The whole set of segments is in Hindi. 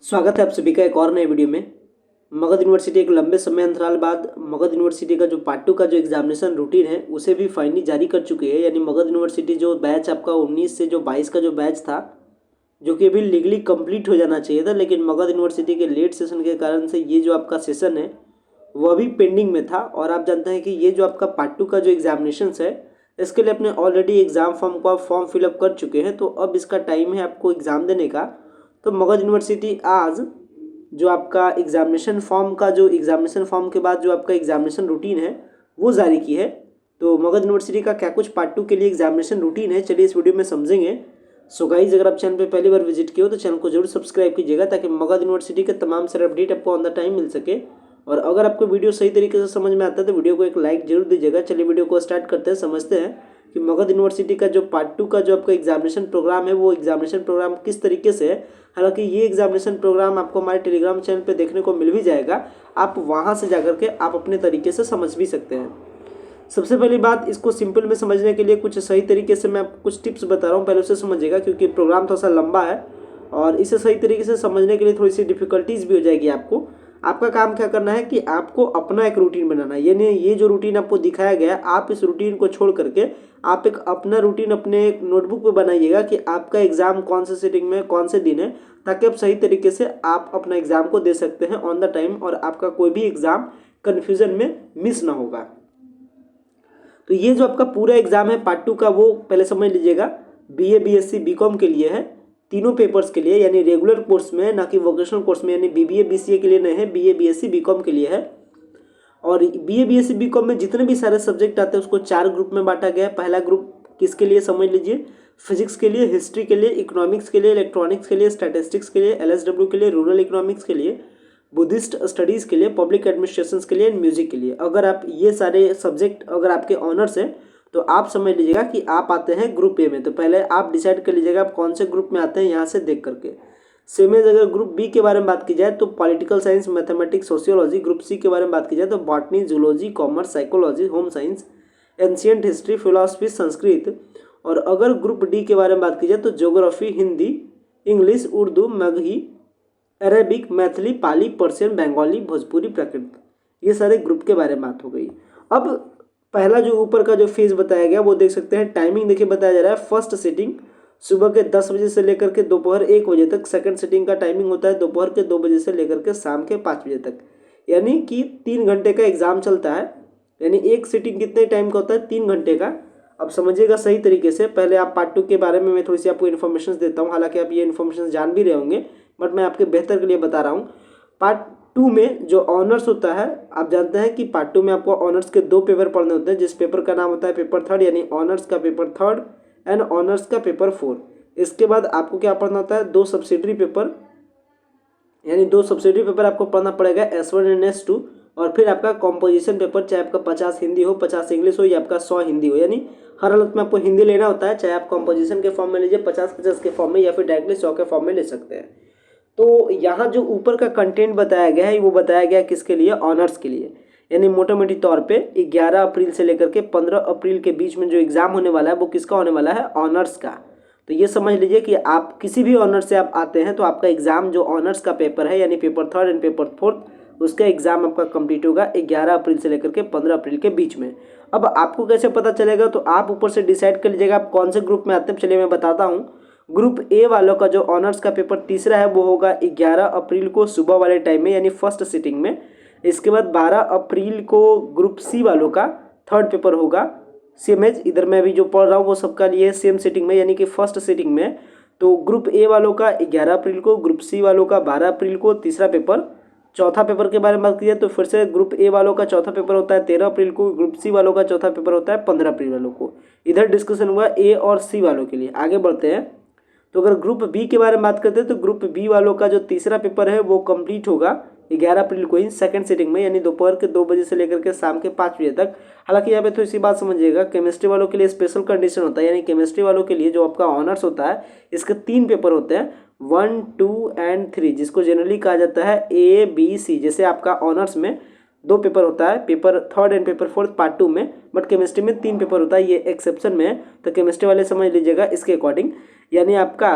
स्वागत है आप सभी का एक और नए वीडियो में। मगध यूनिवर्सिटी एक लंबे समय अंतराल बाद मगध यूनिवर्सिटी का जो पार्ट 2 का जो एग्जामिनेशन रूटीन है उसे भी फाइनली जारी कर चुकी है। यानी मगध यूनिवर्सिटी जो बैच आपका 19 से जो 22 का जो बैच था, जो कि अभी लीगली कंप्लीट हो जाना चाहिए था, लेकिन मगध यूनिवर्सिटी के लेट सेशन के कारण से ये जो आपका सेशन है वह भी पेंडिंग में था। और आप जानते हैं कि ये जो आपका पार्ट 2 का जो एग्जामिनेशन है इसके लिए अपने ऑलरेडी एग्ज़ाम फॉर्म को आप फॉर्म फिलअप कर चुके हैं, तो अब इसका टाइम है आपको एग्ज़ाम देने का। तो मगध यूनिवर्सिटी आज जो आपका एग्जामिनेशन फॉर्म का जो एग्जामिनेशन फॉर्म के बाद जो आपका एग्जामिनेशन रूटीन है वो जारी की है। तो मगध यूनिवर्सिटी का क्या कुछ पार्ट 2 के लिए एग्जामिनेशन रूटीन है, चलिए इस वीडियो में समझेंगे। सो गाइज, अगर आप चैनल पे पहली बार विजिट किए हो तो चैनल को जरूर सब्सक्राइब कीजिएगा ताकि मगध यूनिवर्सिटी के तमाम सारे अपडेट आपको ऑन द टाइम मिल सके। और अगर आपको वीडियो सही तरीके से समझ में आता है तो वीडियो को एक लाइक जरूर दीजिएगा। चलिए वीडियो को स्टार्ट करते हैं, समझते हैं कि मगध यूनिवर्सिटी का जो पार्ट 2 का जो आपका एग्जामिनेशन प्रोग्राम है वो एग्जामिनेशन प्रोग्राम किस तरीके से है। हालांकि ये एग्जामिनेशन प्रोग्राम आपको हमारे टेलीग्राम चैनल पे देखने को मिल भी जाएगा, आप वहाँ से जाकर के आप अपने तरीके से समझ भी सकते हैं। सबसे पहली बात, इसको सिंपल में समझने के लिए कुछ सही तरीके से मैं आपको कुछ टिप्स बता रहा हूँ, पहले उसे समझिएगा क्योंकि प्रोग्राम थोड़ा सा लंबा है और इसे सही तरीके से समझने के लिए थोड़ी सी डिफिकल्टीज भी हो जाएगी आपको। आपका काम क्या करना है कि आपको अपना एक रूटीन बनाना है। यानी ये जो रूटीन आपको दिखाया गया है, आप इस रूटीन को छोड़ करके आप एक अपना रूटीन अपने एक नोटबुक पे बनाइएगा कि आपका एग्जाम कौन से सेटिंग में कौन से दिन है, ताकि आप सही तरीके से आप अपना एग्जाम को दे सकते हैं ऑन द टाइम और आपका कोई भी एग्जाम कन्फ्यूजन में मिस ना होगा। तो ये जो आपका पूरा एग्जाम है पार्ट 2 का वो पहले समझ लीजिएगा। बीए बीएससी बीकॉम के लिए है, तीनों पेपर्स के लिए, यानी रेगुलर कोर्स में, ना कि वोकेशनल कोर्स में। यानी बीबीए बीसीए के लिए नहीं है, बीए बीएससी बीकॉम के लिए है। और बीए बीएससी बीकॉम में जितने भी सारे सब्जेक्ट आते हैं उसको 4 ग्रुप में बांटा गया है। पहला ग्रुप किसके लिए समझ लीजिए, फिजिक्स के लिए, हिस्ट्री के लिए, इकोनॉमिक्स के लिए, इलेक्ट्रॉनिक्स के लिए, स्टैटिस्टिक्स के लिए, एलएसडब्ल्यू के लिए, रूरल इकोनॉमिक्स के लिए, बुद्धिस्ट स्टडीज़ के लिए, पब्लिक एडमिनिस्ट्रेशन के लिए, म्यूजिक के लिए। अगर आप ये सारे सब्जेक्ट अगर आपके ऑनर्स हैं तो आप समझ लीजिएगा कि आप आते हैं ग्रुप ए में। तो पहले आप डिसाइड कर लीजिएगा आप कौन से ग्रुप में आते हैं यहाँ से देख करके। सेम एज अगर ग्रुप बी के बारे में बात की जाए तो political science, mathematics, sociology. Group C के बारे में बात की जाए तो botany, zoology, commerce, psychology, home science, ancient history, philosophy, Sanskrit. और अगर ग्रुप डी के बारे में बात की जाए तो geography, Hindi, English, Urdu, Magahi, Arabic, Maithili, Pali, Persian, Bengali, Bhojpuri, Prakrit. ये सारे ग्रुप के बारे में बात हो गई। अब पहला जो ऊपर का जो फेज बताया गया वो देख सकते हैं। टाइमिंग देखिए बताया जा रहा है, फर्स्ट सिटिंग सुबह के 10 बजे से लेकर के दोपहर 1 बजे तक। सेकंड सिटिंग का टाइमिंग होता है दोपहर के 2 बजे से लेकर के शाम के 5 बजे तक। यानी कि 3 घंटे का एग्जाम चलता है। यानी एक सिटिंग कितने टाइम का होता है, 3 घंटे का। अब समझिएगा सही तरीके से। पहले आप पार्ट 2 के बारे में मैं थोड़ी सी आपको इन्फॉर्मेशन देता हूँ, हालांकि आप ये इन्फॉर्मेशन जान भी रहे होंगे बट मैं आपके बेहतर के लिए बता रहा हूँ। पार्ट 2 में जो ऑनर्स होता है, आप जानते हैं कि पार्ट 2 में आपको ऑनर्स के 2 पेपर पढ़ने होते हैं, जिस पेपर का नाम होता है पेपर 3, यानी ऑनर्स का पेपर 3 एंड ऑनर्स का पेपर 4। इसके बाद आपको क्या पढ़ना होता है, 2 सब्सिडरी पेपर, यानी 2 सब्सिडरी पेपर आपको पढ़ना पड़ेगा, S1 एंड S2। और फिर आपका कॉम्पोजिशन पेपर, चाहे आपका 50 हिंदी हो, 50 इंग्लिश हो या आपका 100 हिंदी हो। यानी हर हालत में आपको हिंदी लेना होता है, चाहे आप कॉम्पोजिशन के फॉर्म में लीजिए 50-50 के फॉर्म में या फिर डायरेक्टली 100 के फॉर्म में ले सकते हैं। तो यहाँ जो ऊपर का कंटेंट बताया गया है वो बताया गया किसके लिए, ऑनर्स के लिए। यानी मोटा मोटी तौर पे 11 अप्रैल से लेकर के 15 अप्रैल के बीच में जो एग्ज़ाम होने वाला है वो किसका होने वाला है, ऑनर्स का। तो ये समझ लीजिए कि आप किसी भी ऑनर्स से आप आते हैं तो आपका एग्ज़ाम जो ऑनर्स का पेपर है, यानी पेपर 3 एंड पेपर 4, उसका एग्ज़ाम आपका कंप्लीट होगा 11 अप्रैल से लेकर के 15 अप्रैल के बीच में। अब आपको कैसे पता चलेगा, तो आप ऊपर से डिसाइड कर लीजिएगा आप कौन से ग्रुप में आते हैं। चलिए मैं बताता हूँ। ग्रुप ए वालों का जो ऑनर्स का पेपर तीसरा है वो होगा 11 अप्रैल को सुबह वाले टाइम में, यानी फर्स्ट सिटिंग में। इसके बाद 12 अप्रैल को ग्रुप सी वालों का थर्ड पेपर होगा। सेम एज इधर मैं भी जो पढ़ रहा हूँ वो सबका लिए सेम सिटिंग में, यानी कि फर्स्ट सिटिंग में। तो ग्रुप ए वालों का 11 अप्रैल को, ग्रुप सी वालों का 12 अप्रैल को तीसरा पेपर। चौथा पेपर के बारे में बात की जाए तो फिर से ग्रुप ए वालों का चौथा पेपर होता है 13 अप्रैल को, ग्रुप सी वालों का चौथा पेपर होता है 15 अप्रैल वालों को। इधर डिस्कशन हुआ ए और सी वालों के लिए। आगे बढ़ते हैं। तो अगर ग्रुप बी के बारे में बात करते हैं तो ग्रुप बी वालों का जो तीसरा पेपर है वो कंप्लीट होगा 11 अप्रैल को ही सेकंड सिटिंग में, यानी दोपहर के 2 बजे से लेकर के शाम के 5 बजे तक। हालांकि यहाँ पे तो इसी बात समझिएगा, केमिस्ट्री वालों के लिए स्पेशल कंडीशन होता है। यानी केमिस्ट्री वालों के लिए जो आपका ऑनर्स होता है इसके 3 पेपर होते हैं, 1, 2 एंड 3, जिसको जनरली कहा जाता है ABC। जैसे आपका ऑनर्स में 2 पेपर होता है, पेपर 3 एंड पेपर 4 पार्ट 2 में, बट केमिस्ट्री में 3 पेपर होता है, ये एक्सेप्शन में है। तो केमिस्ट्री वाले समझ लीजिएगा इसके अकॉर्डिंग। यानी आपका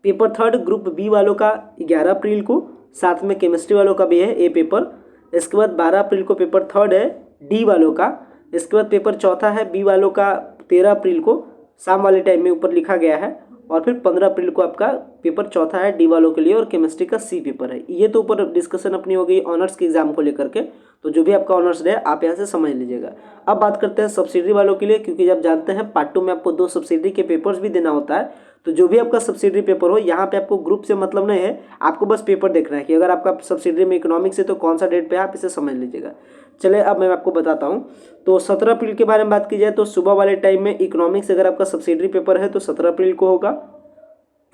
पेपर थर्ड ग्रुप बी वालों का 11 अप्रैल को, साथ में केमिस्ट्री वालों का भी है ए पेपर। इसके बाद 12 अप्रैल को पेपर थर्ड है डी वालों का। इसके बाद पेपर चौथा है बी वालों का 13 अप्रैल को, शाम वाले टाइम में ऊपर लिखा गया है। और फिर 15 अप्रैल को आपका पेपर चौथा है डी वालों के लिए और केमिस्ट्री का सी पेपर है। ये तो ऊपर डिस्कशन अपनी हो गई ऑनर्स के एग्जाम को लेकर के, तो जो भी आपका ऑनर्स है आप यहाँ से समझ लीजिएगा। अब बात करते हैं सब्सिडरी वालों के लिए, क्योंकि जब जानते हैं पार्ट 2 में आपको 2 सब्सिडरी के पेपर्स भी देना होता है। तो जो भी आपका सब्सिडरी पेपर हो, यहाँ पे आपको ग्रुप से मतलब नहीं है, आपको बस पेपर देखना है कि अगर आपका सब्सिडरी में इकोनॉमिक्स है तो कौन सा डेट पे आप इसे समझ लीजिएगा। चले अब मैं आपको बताता हूँ। तो 17 अप्रैल के बारे में बात की जाए तो सुबह वाले टाइम में इकोनॉमिक्स अगर आपका सब्सिडरी पेपर है तो 17 अप्रैल को होगा।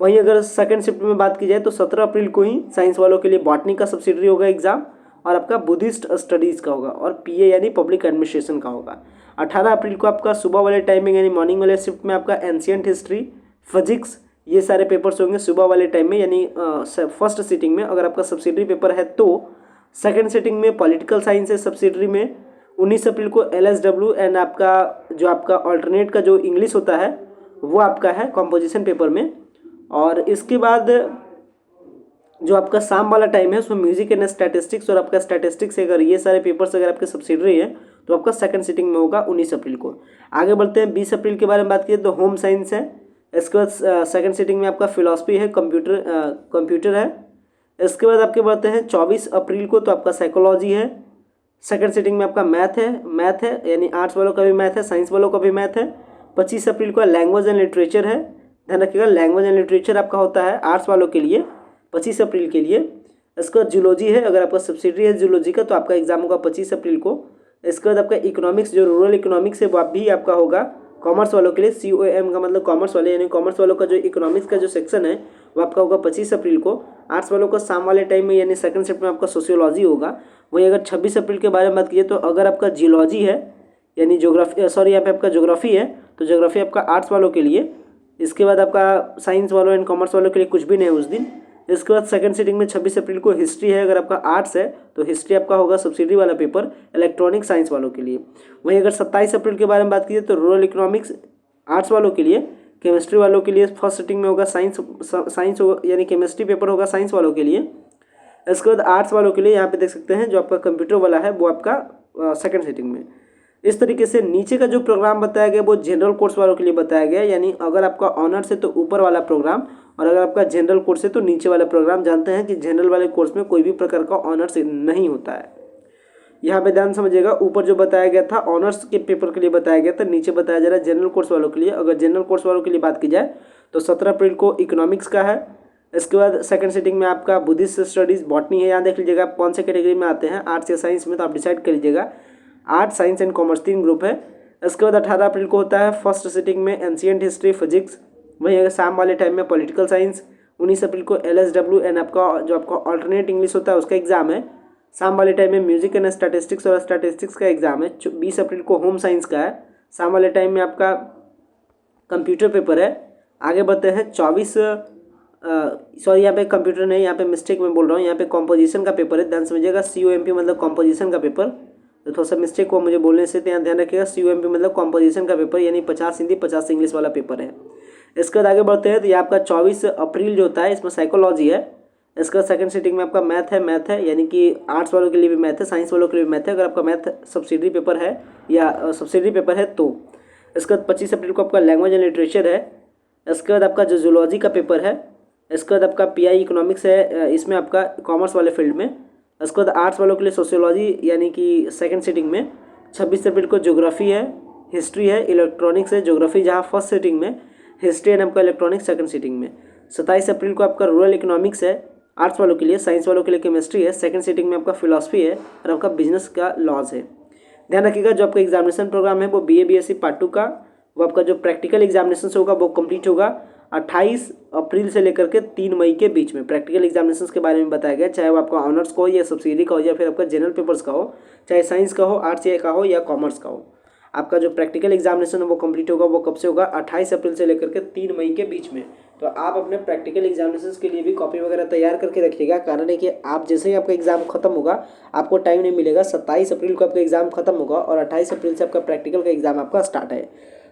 वहीं अगर सेकंड शिफ्ट में बात की जाए तो 17 अप्रैल को ही साइंस वालों के लिए बॉटनी का सब्सिडरी होगा एग्जाम, और आपका बुद्धिस्ट स्टडीज़ का होगा, और पीए यानी पब्लिक एडमिनिस्ट्रेशन का होगा। 18 अप्रैल को आपका सुबह वाले टाइमिंग यानी मॉर्निंग वाले शिफ्ट में आपका एंशिएंट हिस्ट्री, फिजिक्स, ये सारे पेपर्स होंगे सुबह वाले टाइम में, यानी फर्स्ट सीटिंग में अगर आपका सब्सिडरी पेपर है तो। सेकंड सीटिंग में पॉलिटिकल साइंस है सब्सिडरी में। 19 अप्रैल को एलएसडब्ल्यू एंड आपका जो आपका अल्टरनेट का जो इंग्लिश होता है वो आपका है कॉम्पोजिशन पेपर में। और इसके बाद जो आपका शाम वाला टाइम है उसमें म्यूजिक एंड स्टैटिस्टिक्स और आपका स्टैटिस्टिक्स, अगर ये सारे पेपर्स अगर आपके सब्सिडरी है तो आपका सेकंड सीटिंग में होगा 19 अप्रैल को। आगे बढ़ते हैं 20 अप्रैल के बारे में बात की तो होम साइंस है। इसके बाद सेकंड सीटिंग में आपका फिलॉसफी है, कंप्यूटर है। इसके बाद आपके बढ़ते हैं 24 अप्रैल को तो आपका साइकोलॉजी है। सेकंड सीटिंग में आपका मैथ है यानी आर्ट्स वालों का भी मैथ है, साइंस वालों का भी मैथ है। 25 अप्रैल को लैंग्वेज एंड लिटरेचर है। ध्यान रखिएगा लैंग्वेज एंड लिटरेचर आपका होता है आर्ट्स वालों के लिए 25 अप्रैल के लिए। इसके बाद जूलॉजी है, अगर आपका सब्सिडरी है जूलॉजी का तो आपका एग्जाम होगा 25 अप्रैल को। इसके बाद आपका इकोनॉमिक्स जो रूरल इकोनॉमिक्स है वो भी आपका होगा कॉमर्स वालों के लिए, COM का मतलब कॉमर्स वाले, यानी कॉमर्स वालों का जो इकोनॉमिक्स का जो सेक्शन है वो आपका होगा 25 अप्रैल को। आर्ट्स वालों का शाम वाले टाइम में यानी सेकंड शिफ्ट में आपका सोशियोलॉजी होगा। वहीं अगर 26 अप्रैल के बारे में बात कीजिए तो अगर आपका जियोलॉजी है यानी ज्योग्राफी, सॉरी यहाँ पे आपका ज्योग्राफी है तो ज्योग्राफी आपका आर्ट्स वालों के लिए। इसके बाद आपका साइंस वालों एंड कॉमर्स वालों के लिए कुछ भी नहीं है उस दिन। इसके बाद सेकंड सीटिंग में 26 अप्रैल को हिस्ट्री है, अगर आपका आर्ट्स है तो हिस्ट्री आपका होगा सब्सिडरी वाला पेपर इलेक्ट्रॉनिक साइंस वालों के लिए। वहीं अगर 27 अप्रैल के बारे में बात कीजिए तो रूरल इकोनॉमिक्स आर्ट्स वालों के लिए, केमिस्ट्री वालों के लिए फर्स्ट सीटिंग में होगा साइंस यानी केमिस्ट्री पेपर होगा साइंस वालों के लिए। इसके बाद आर्ट्स वालों के लिए यहाँ पे देख सकते हैं जो आपका कंप्यूटर वाला है वो आपका सेकंड सीटिंग में। इस तरीके से नीचे का जो प्रोग्राम बताया गया वो जनरल कोर्स वालों के लिए बताया गया, यानी अगर आपका ऑनर्स है तो ऊपर वाला प्रोग्राम, और अगर आपका जनरल कोर्स है तो नीचे वाला प्रोग्राम। जानते हैं कि जनरल वाले कोर्स में कोई भी प्रकार का ऑनर्स नहीं होता है। यहाँ पे ध्यान समझिएगा, ऊपर जो बताया गया था ऑनर्स के पेपर के लिए बताया गया था, नीचे बताया जा रहा है जनरल कोर्स वालों के लिए। अगर जनरल कोर्स वालों के लिए बात की जाए तो 17 अप्रैल को इकोनॉमिक्स का है। इसके बाद सेकंड सीटिंग में आपका बुद्धिस्ट स्टडीज़ बॉटनी है। यहाँ देख लीजिएगा आप कौन से कैटेगरी में आते हैं, आर्ट्स या साइंस में, तो आप डिसाइड कर लीजिएगा। Arts, science and commerce 3 group है। इसके बाद 18 अप्रैल को होता है फर्स्ट सीटिंग में एंशिएंट हिस्ट्री, फिजिक्स। वहीं अगर शाम वाले टाइम में पॉलिटिकल साइंस। 19 अप्रैल को LSW एंड आपका जो आपका अल्टरनेट इंग्लिश होता है उसका एग्जाम है। शाम वाले टाइम में म्यूजिक एंड स्टैटिस्टिक्स और स्टैटिस्टिक्स का एग्जाम है। 20 अप्रैल को होम साइंस का है। शाम वाले टाइम में आपका कंप्यूटर पेपर है। आगे बढ़ते हैं 24 सॉरी यहाँ पे कंप्यूटर नहीं, यहाँ पे मिस्टेक में बोल रहा हूँ, यहाँ पे कॉम्पोजिशन का पेपर है। ध्यान समझिएगा COMP मतलब कॉम्पोजिशन का पेपर, तो थोड़ा सा मिस्टेक हुआ मुझे बोलने से, तो यहाँ ध्यान रखिएगा COMP मतलब कॉम्पोजिशन का पेपर, यानी 50 हिंदी 50 इंग्लिश वाला पेपर है। इसके बाद आगे बढ़ते हैं तो ये आपका 24 अप्रैल जो होता है इसमें साइकोलॉजी है। इसका सेकंड सीटिंग में आपका मैथ है यानी कि आर्ट्स वालों के लिए भी मैथ है, साइंस वालों के लिए भी मैथ है, अगर आपका मैथ सब्सिडरी पेपर है या सब्सिडरी पेपर है तो। इसके बाद 25 अप्रैल को आपका लैंग्वेज एंड लिटरेचर है। इसके बाद आपका जो जूलॉजी का पेपर है। इसके बाद आपका PI इकोनॉमिक्स है, इसमें आपका कॉमर्स वाले फील्ड में। उसके बाद आर्ट्स वालों के लिए सोशियोलॉजी यानी कि सेकंड सीटिंग में। 26 अप्रैल को ज्योग्राफी है, हिस्ट्री है, इलेक्ट्रॉनिक्स है, ज्योग्राफी जहाँ फर्स्ट सीटिंग में, हिस्ट्री एंड आपका इलेक्ट्रॉनिक्स सेकंड सीटिंग में। 27 अप्रैल को आपका रूरल इकोनॉमिक्स है आर्ट्स वालों के लिए, साइंस वालों के लिए केमिस्ट्री है, सेकंड सीटिंग में आपका फिलॉसफी है और आपका बिजनेस का लॉज है। ध्यान रखिएगा जो आपका एग्जामिनेशन प्रोग्राम है वो BA BSc पार्ट 2 का, वो आपका जो प्रैक्टिकल एग्जामिनेशन होगा वो कंप्लीट होगा 28 अप्रैल से लेकर के 3 मई के बीच में। प्रैक्टिकल एग्जामिनेशंस के बारे में बताया गया, चाहे वो आपका ऑनर्स का हो या सब्सिडरी का हो या फिर आपका जनरल पेपर्स का हो, चाहे साइंस का हो, आर्ट्स का हो या कॉमर्स का हो। आपका जो प्रैक्टिकल एग्जामिनेशन है वो कंप्लीट होगा, वो कब से होगा 28 अप्रैल से लेकर के 3 मई के बीच में। तो आप अपने प्रैक्टिकल एग्जामिनेशंस के लिए भी कॉपी वगैरह तैयार करके रखिएगा। कारण है कि आप जैसे ही आपका एग्जाम खत्म होगा आपको टाइम नहीं मिलेगा। 27 अप्रैल को आपका एग्जाम खत्म होगा और 28 अप्रैल से आपका प्रैक्टिकल का एग्जाम आपका स्टार्ट है।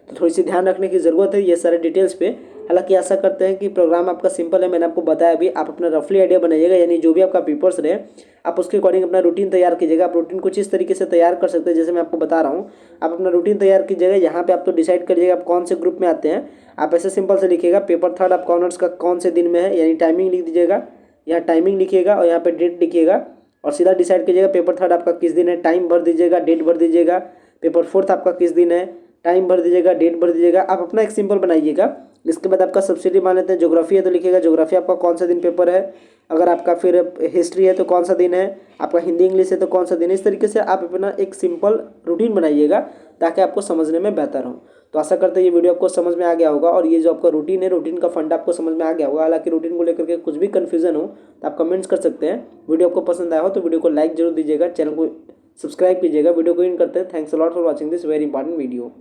तो थोड़ी सी ध्यान रखने की ज़रूरत है ये सारे डिटेल्स पे। हालांकि आशा करते हैं कि प्रोग्राम आपका सिंपल है, मैंने आपको बताया अभी। आप अपना रफली आइडिया बनाइएगा, यानी जो भी आपका पेपर्स रहे आप उसके अकॉर्डिंग अपना रूटीन तैयार कीजिएगा। आप रूटीन कुछ इस तरीके से तैयार कर सकते हैं जैसे मैं आपको बता रहा हूँ। आप अपना रूटीन तैयार कीजिएगा, यहाँ पे आप तो डिसाइड करिएगा आप कौन से ग्रुप में आते हैं। आप ऐसे सिंपल से लिखिएगा पेपर थर्ड आपका ऑनर्स का कौन से दिन में है, यानी टाइमिंग लिख दीजिएगा, यहाँ टाइमिंग लिखिएगा और यहाँ पे डेट लिखिएगा और सीधा डिसाइड कीजिएगा पेपर थर्ड आपका किस दिन है, टाइम भर दीजिएगा, डेट भर दीजिएगा। पेपर फोर्थ आपका किस दिन है, टाइम भर दीजिएगा, डेट भर दीजिएगा। आप अपना एक सिंपल बनाइएगा। इसके बाद आपका सब्सिडी मान लेते हैं ज्योग्राफी है तो लिखिएगा ज्योग्राफी आपका कौन सा दिन पेपर है। अगर आपका फिर हिस्ट्री है तो कौन सा दिन है, आपका हिंदी इंग्लिश है तो कौन सा दिन है। इस तरीके से आप अपना एक सिंपल रूटीन बनाइएगा ताकि आपको समझने में बेहतर हो। तो आशा करते हैं ये वीडियो आपको समझ में आ गया होगा और ये जो आपका रूटीन है, रूटीन का फंड आपको समझ में आ गया होगा। हालांकि रूटीन को लेकर के कुछ भी कन्फ्यूजन हो तो आप कमेंट्स कर सकते हैं। वीडियो आपको पसंद आया हो तो वीडियो को लाइक जरूर दीजिएगा, चैनल को सब्सक्राइब कीजिएगा। वीडियो को इन करते हैं। Thanks a lot for watching this very important video.